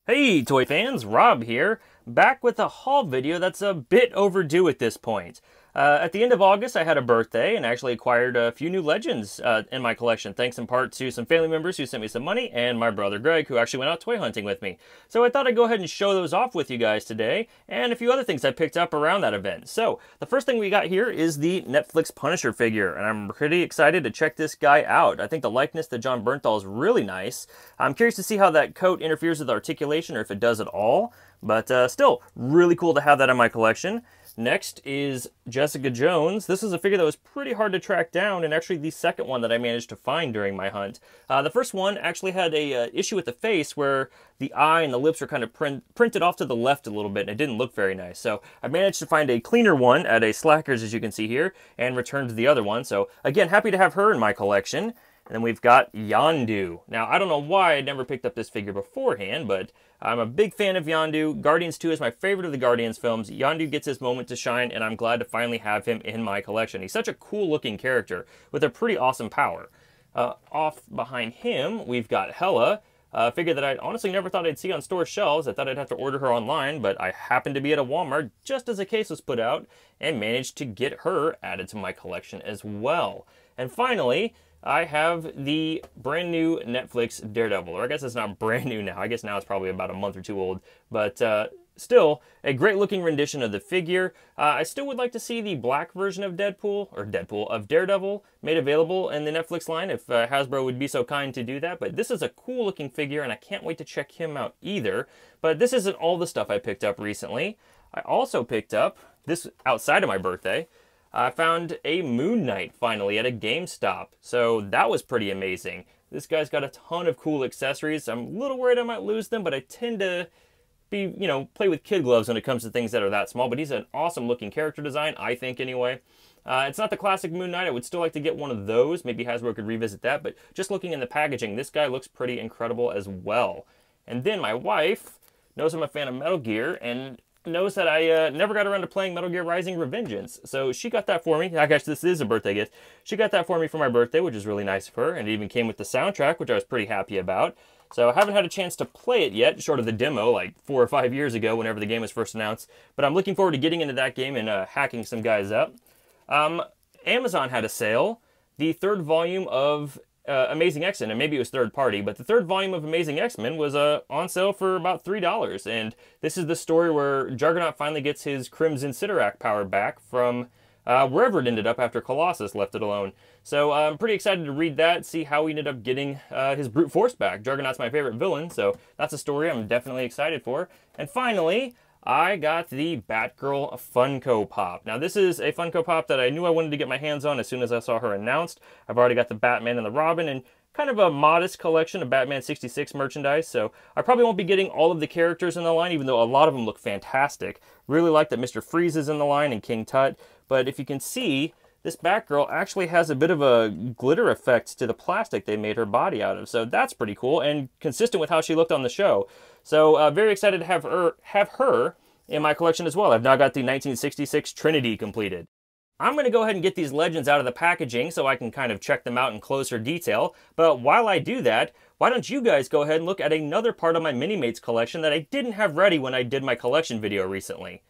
Hey toy fans, Rob here, back with a haul video that's a bit overdue at this point. At the end of August I had a birthday and actually acquired a few new Legends in my collection, thanks in part to some family members who sent me some money and my brother Greg, who actually went out toy hunting with me. So I thought I'd go ahead and show those off with you guys today, and a few other things I picked up around that event. So the first thing we got here is the Netflix Punisher figure, and I'm pretty excited to check this guy out. I think the likeness to Jon Bernthal is really nice. I'm curious to see how that coat interferes with articulation, or if it does at all, but still, really cool to have that in my collection. Next is Jessica Jones. This is a figure that was pretty hard to track down, and actually the second one that I managed to find during my hunt. The first one actually had a issue with the face where the eye and the lips were kind of printed off to the left a little bit, and it didn't look very nice. So I managed to find a cleaner one at a Slackers, as you can see here, and returned the other one. So again, happy to have her in my collection. And then we've got Yondu. Now, I don't know why I never picked up this figure beforehand, but I'm a big fan of Yondu. Guardians 2 is my favorite of the Guardians films. Yondu gets his moment to shine, and I'm glad to finally have him in my collection. He's such a cool-looking character with a pretty awesome power. Off behind him, we've got Hela, a figure that I honestly never thought I'd see on store shelves. I thought I'd have to order her online, but I happened to be at a Walmart just as a case was put out, and managed to get her added to my collection as well. And finally, I have the brand new Netflix Daredevil, or I guess it's not brand new now. I guess now it's probably about a month or two old, but still a great looking rendition of the figure. I still would like to see the black version of of Daredevil made available in the Netflix line if Hasbro would be so kind to do that. But this is a cool looking figure, and I can't wait to check him out either. But this isn't all the stuff I picked up recently. I also picked up this outside of my birthday. I found a Moon Knight finally at a GameStop, so that was pretty amazing. This guy's got a ton of cool accessories. I'm a little worried I might lose them, but I tend to play with kid gloves when it comes to things that are that small, but he's an awesome looking character design, I think anyway. It's not the classic Moon Knight. I would still like to get one of those. Maybe Hasbro could revisit that, but just looking in the packaging, this guy looks pretty incredible as well. And then my wife knows I'm a fan of Metal Gear, and knows that I never got around to playing Metal Gear Rising Revengeance. So she got that for me. I guess this is a birthday gift. She got that for me for my birthday, which is really nice of her. And it even came with the soundtrack, which I was pretty happy about. So I haven't had a chance to play it yet, short of the demo like 4 or 5 years ago whenever the game was first announced. But I'm looking forward to getting into that game and hacking some guys up. Amazon had a sale. The third volume of Amazing X-Men, and maybe it was third party, but the third volume of Amazing X-Men was on sale for about $3. And this is the story where Juggernaut finally gets his Crimson Sidorak power back from wherever it ended up after Colossus left it alone. So I'm pretty excited to read that, see how he ended up getting his brute force back. Juggernaut's my favorite villain, so that's a story I'm definitely excited for. And finally, I got the Batgirl Funko Pop. Now this is a Funko Pop that I knew I wanted to get my hands on as soon as I saw her announced. I've already got the Batman and the Robin, and kind of a modest collection of Batman 66 merchandise, so I probably won't be getting all of the characters in the line, even though a lot of them look fantastic. Really like that Mr. Freeze is in the line and King Tut, but if you can see, this Batgirl actually has a bit of a glitter effect to the plastic they made her body out of, so that's pretty cool and consistent with how she looked on the show. So very excited to have her in my collection as well. I've now got the 1966 Trinity completed. I'm going to go ahead and get these Legends out of the packaging so I can kind of check them out in closer detail, but while I do that, why don't you guys go ahead and look at another part of my Mini-Mates collection that I didn't have ready when I did my collection video recently.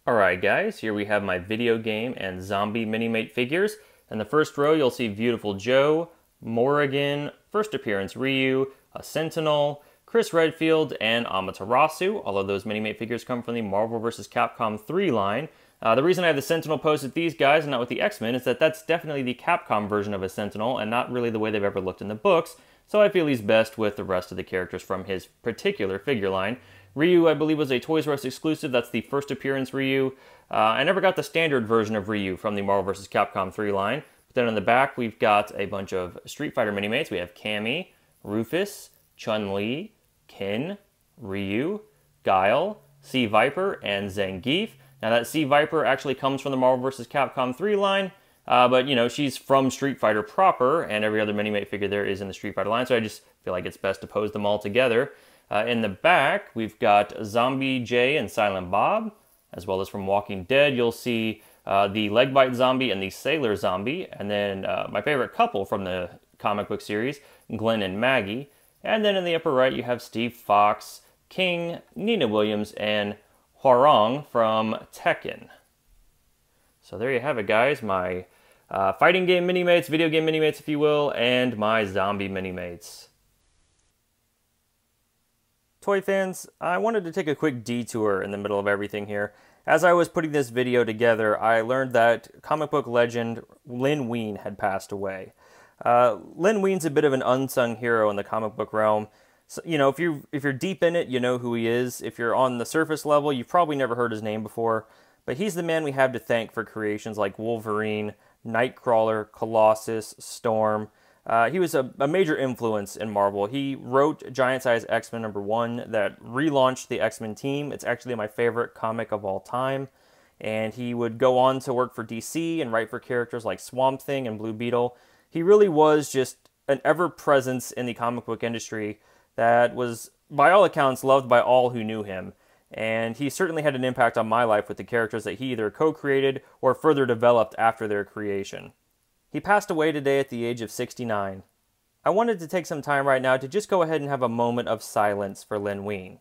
Alright guys, here we have my video game and zombie Mini-Mate figures. In the first row you'll see Beautiful Joe, Morrigan, First Appearance Ryu, a Sentinel, Chris Redfield, and Amaterasu. All of those Mini-Mate figures come from the Marvel vs. Capcom 3 line. The reason I have the Sentinel posed with these guys and not with the X-Men is that that's definitely the Capcom version of a Sentinel and not really the way they've ever looked in the books, so I feel he's best with the rest of the characters from his particular figure line. Ryu, I believe, was a Toys R Us exclusive. That's the First Appearance Ryu. I never got the standard version of Ryu from the Marvel vs. Capcom 3 line. But then on the back, we've got a bunch of Street Fighter Mini-Mates. We have Cammy, Rufus, Chun-Li, Ken, Ryu, Guile, Sea Viper, and Zangief. Now that Sea Viper actually comes from the Marvel vs. Capcom 3 line, but you know, she's from Street Fighter proper, and every other Mini-Mate figure there is in the Street Fighter line, so I just feel like it's best to pose them all together. In the back, we've got Zombie J and Silent Bob, as well as from Walking Dead. You'll see the Legbite Zombie and the Sailor Zombie, and then my favorite couple from the comic book series, Glenn and Maggie. And then in the upper right, you have Steve Fox, King, Nina Williams, and Hwoarang from Tekken. So there you have it, guys. My fighting game mini-mates, video game mini-mates, if you will, and my zombie mini-mates. Toy fans, I wanted to take a quick detour in the middle of everything here. As I was putting this video together, I learned that comic book legend Len Wein had passed away. Len Wein's a bit of an unsung hero in the comic book realm. So, you know, if you're deep in it, you know who he is. If you're on the surface level, you've probably never heard his name before. But he's the man we have to thank for creations like Wolverine, Nightcrawler, Colossus, Storm. He was a major influence in Marvel. He wrote Giant Size X-Men #1 that relaunched the X-Men team. It's actually my favorite comic of all time. And he would go on to work for DC and write for characters like Swamp Thing and Blue Beetle. He really was just an ever-presence in the comic book industry that was, by all accounts, loved by all who knew him. And he certainly had an impact on my life with the characters that he either co-created or further developed after their creation. He passed away today at the age of 69. I wanted to take some time right now to just go ahead and have a moment of silence for Len Wein.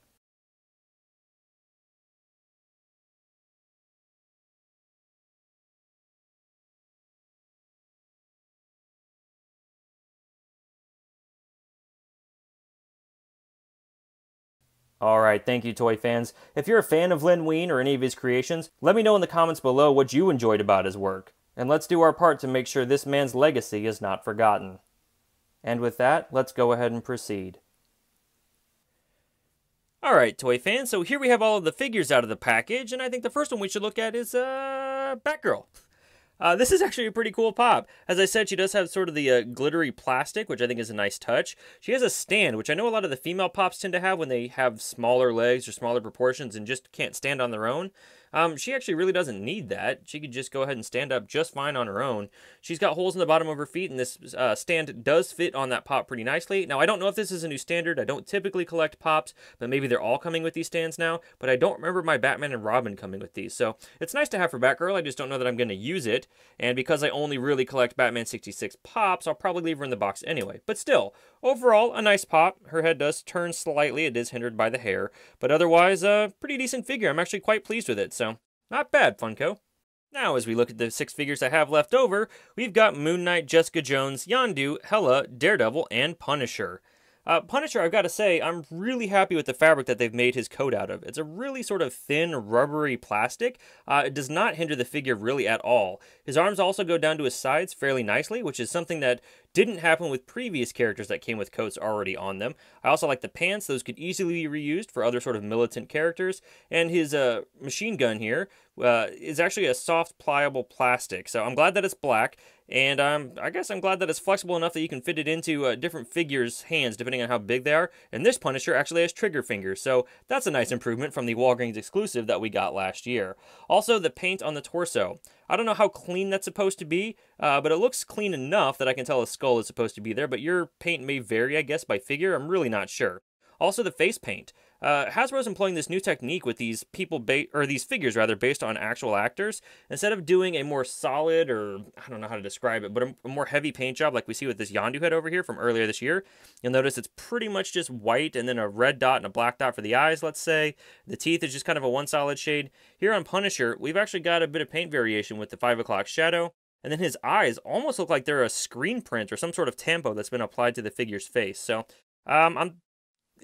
Alright, thank you, toy fans. If you're a fan of Len Wein or any of his creations, let me know in the comments below what you enjoyed about his work. And let's do our part to make sure this man's legacy is not forgotten. And with that, let's go ahead and proceed. Alright, toy fans, so here we have all of the figures out of the package, and I think the first one we should look at is, Batgirl. This is actually a pretty cool pop. As I said, she does have sort of the glittery plastic, which I think is a nice touch. She has a stand, which I know a lot of the female pops tend to have when they have smaller legs or smaller proportions and just can't stand on their own. She actually really doesn't need that. She could just go ahead and stand up just fine on her own. She's got holes in the bottom of her feet, and this stand does fit on that pop pretty nicely. Now, I don't know if this is a new standard. I don't typically collect pops, but maybe they're all coming with these stands now. But I don't remember my Batman and Robin coming with these. So it's nice to have for Batgirl. I just don't know that I'm going to use it. And because I only really collect Batman 66 pops, I'll probably leave her in the box anyway. But still, overall, a nice pop. Her head does turn slightly. It is hindered by the hair. But otherwise, a pretty decent figure. I'm actually quite pleased with it. So, not bad, Funko. Now, as we look at the 6 figures I have left over, we've got Moon Knight, Jessica Jones, Yondu, Hela, Daredevil, and Punisher. Punisher, I've got to say, I'm really happy with the fabric that they've made his coat out of. It's a really sort of thin, rubbery plastic. It does not hinder the figure really at all. His arms also go down to his sides fairly nicely, which is something that didn't happen with previous characters that came with coats already on them. I also like the pants. Those could easily be reused for other sort of militant characters. And his machine gun here is actually a soft, pliable plastic. So I'm glad that it's black. And I guess I'm glad that it's flexible enough that you can fit it into different figures' hands, depending on how big they are. And this Punisher actually has trigger fingers, so that's a nice improvement from the Walgreens exclusive that we got last year. Also, the paint on the torso. I don't know how clean that's supposed to be, but it looks clean enough that I can tell a skull is supposed to be there, but your paint may vary, I guess, by figure. I'm really not sure. Also, the face paint. Hasbro's employing this new technique with these these figures rather, based on actual actors. Instead of doing a more solid, or I don't know how to describe it, but a more heavy paint job like we see with this Yondu head over here from earlier this year, you'll notice it's pretty much just white and then a red dot and a black dot for the eyes, let's say. The teeth is just kind of a one solid shade. Here on Punisher, we've actually got a bit of paint variation with the 5 o'clock shadow. And then his eyes almost look like they're a screen print or some sort of tempo that's been applied to the figure's face. So,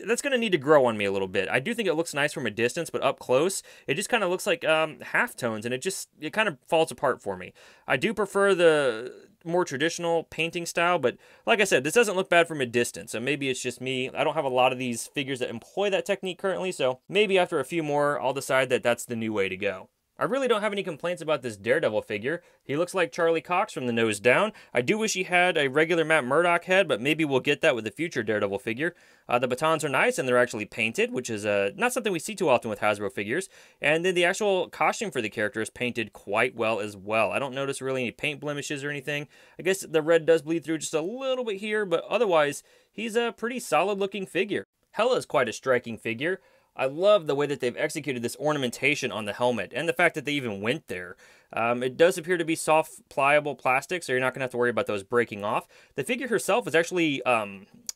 that's going to need to grow on me a little bit. I do think it looks nice from a distance, but up close, it just kind of looks like halftones, and it kind of falls apart for me. I do prefer the more traditional painting style, but like I said, this doesn't look bad from a distance, so maybe it's just me. I don't have a lot of these figures that employ that technique currently, so maybe after a few more, I'll decide that that's the new way to go. I really don't have any complaints about this Daredevil figure. He looks like Charlie Cox from the nose down. I do wish he had a regular Matt Murdock head, but maybe we'll get that with a future Daredevil figure. The batons are nice, and they're actually painted, which is not something we see too often with Hasbro figures. And then the actual costume for the character is painted quite well as well. I don't notice really any paint blemishes or anything. I guess the red does bleed through just a little bit here, but otherwise, he's a pretty solid-looking figure. Hela is quite a striking figure. I love the way that they've executed this ornamentation on the helmet, and the fact that they even went there. It does appear to be soft, pliable plastic, so you're not going to have to worry about those breaking off. The figure herself is actually,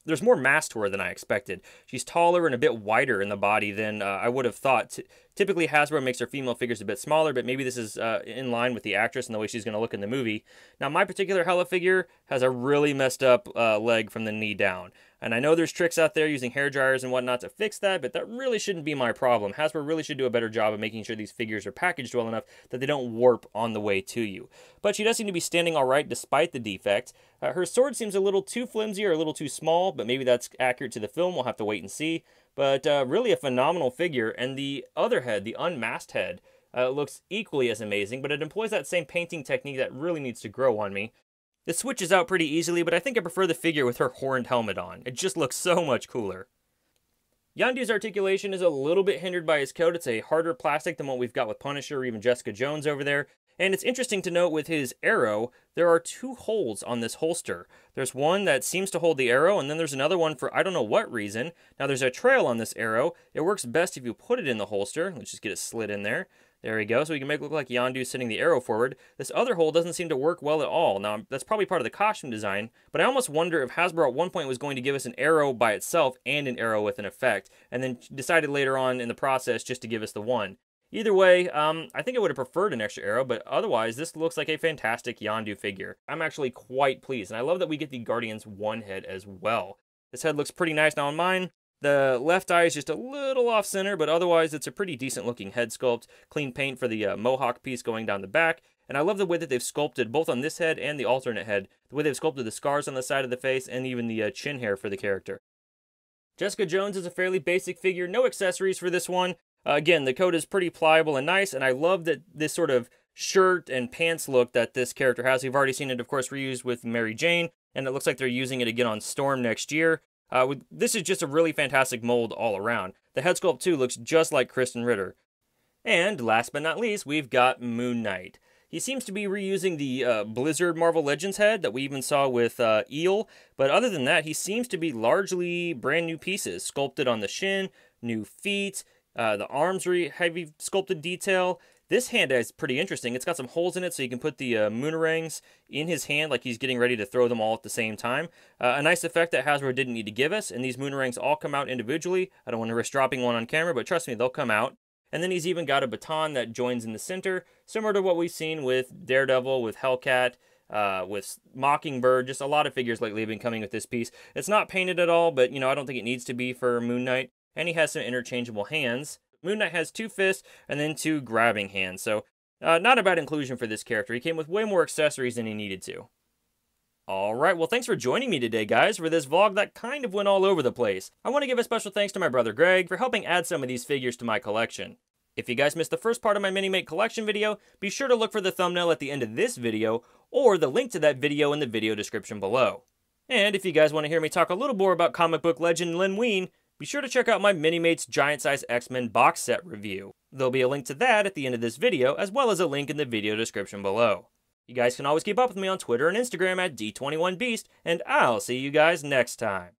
there's more mass to her than I expected. She's taller and a bit wider in the body than I would have thought. Typically, Hasbro makes their female figures a bit smaller, but maybe this is in line with the actress and the way she's going to look in the movie. Now, my particular Hela figure has a really messed up leg from the knee down. And I know there's tricks out there using hair dryers and whatnot to fix that, but that really shouldn't be my problem. Hasbro really should do a better job of making sure these figures are packaged well enough that they don't warp on the way to you. But she does seem to be standing all right despite the defect. Her sword seems a little too flimsy or a little too small, but maybe that's accurate to the film. We'll have to wait and see. But really a phenomenal figure. And the other head, the unmasked head, looks equally as amazing, but it employs that same painting technique that really needs to grow on me. It switches out pretty easily, but I think I prefer the figure with her horned helmet on. It just looks so much cooler. Yondu's articulation is a little bit hindered by his coat. It's a harder plastic than what we've got with Punisher or even Jessica Jones over there. And it's interesting to note with his arrow, there are 2 holes on this holster. There's one that seems to hold the arrow, and then there's another one for I don't know what reason. Now there's a trail on this arrow. It works best if you put it in the holster. Let's just get it slid in there. There we go, so we can make it look like Yondu sending the arrow forward. This other hole doesn't seem to work well at all. Now, that's probably part of the costume design, but I almost wonder if Hasbro at one point was going to give us an arrow by itself and an arrow with an effect, and then decided later on in the process just to give us the one. Either way, I think I would have preferred an extra arrow, but otherwise, this looks like a fantastic Yondu figure. I'm actually quite pleased, and I love that we get the Guardians 1 head as well. This head looks pretty nice now on mine. The left eye is just a little off center, but otherwise it's a pretty decent looking head sculpt. Clean paint for the mohawk piece going down the back. And I love the way that they've sculpted, both on this head and the alternate head, the way they've sculpted the scars on the side of the face and even the chin hair for the character. Jessica Jones is a fairly basic figure, no accessories for this one. Again, the coat is pretty pliable and nice, and I love that this sort of shirt and pants look that this character has. We've already seen it, of course, reused with Mary Jane, and it looks like they're using it again on Storm next year. This is just a really fantastic mold all around. The head sculpt, too, looks just like Krysten Ritter. And last but not least, we've got Moon Knight. He seems to be reusing the Blizzard Marvel Legends head that we even saw with Eel, but other than that, he seems to be largely brand new pieces, sculpted on the shin, new feet, the arms heavy sculpted detail. This hand is pretty interesting. It's got some holes in it so you can put the Moonerangs in his hand like he's getting ready to throw them all at the same time. A nice effect that Hasbro didn't need to give us, and these Moonerangs all come out individually. I don't want to risk dropping one on camera, but trust me, they'll come out. And then he's even got a baton that joins in the center, similar to what we've seen with Daredevil, with Hellcat, with Mockingbird. Just a lot of figures lately have been coming with this piece. It's not painted at all, but, you know, I don't think it needs to be for Moon Knight. And he has some interchangeable hands. Moon Knight has 2 fists and then 2 grabbing hands, so not a bad inclusion for this character. He came with way more accessories than he needed to. Alright, well thanks for joining me today, guys, for this vlog that kind of went all over the place. I want to give a special thanks to my brother Greg for helping add some of these figures to my collection. If you guys missed the first part of my Minimate collection video, be sure to look for the thumbnail at the end of this video, or the link to that video in the video description below. And if you guys want to hear me talk a little more about comic book legend Len Wein, be sure to check out my Minimates Giant Size X-Men box set review. There'll be a link to that at the end of this video, as well as a link in the video description below. You guys can always keep up with me on Twitter and Instagram at D21Beast, and I'll see you guys next time.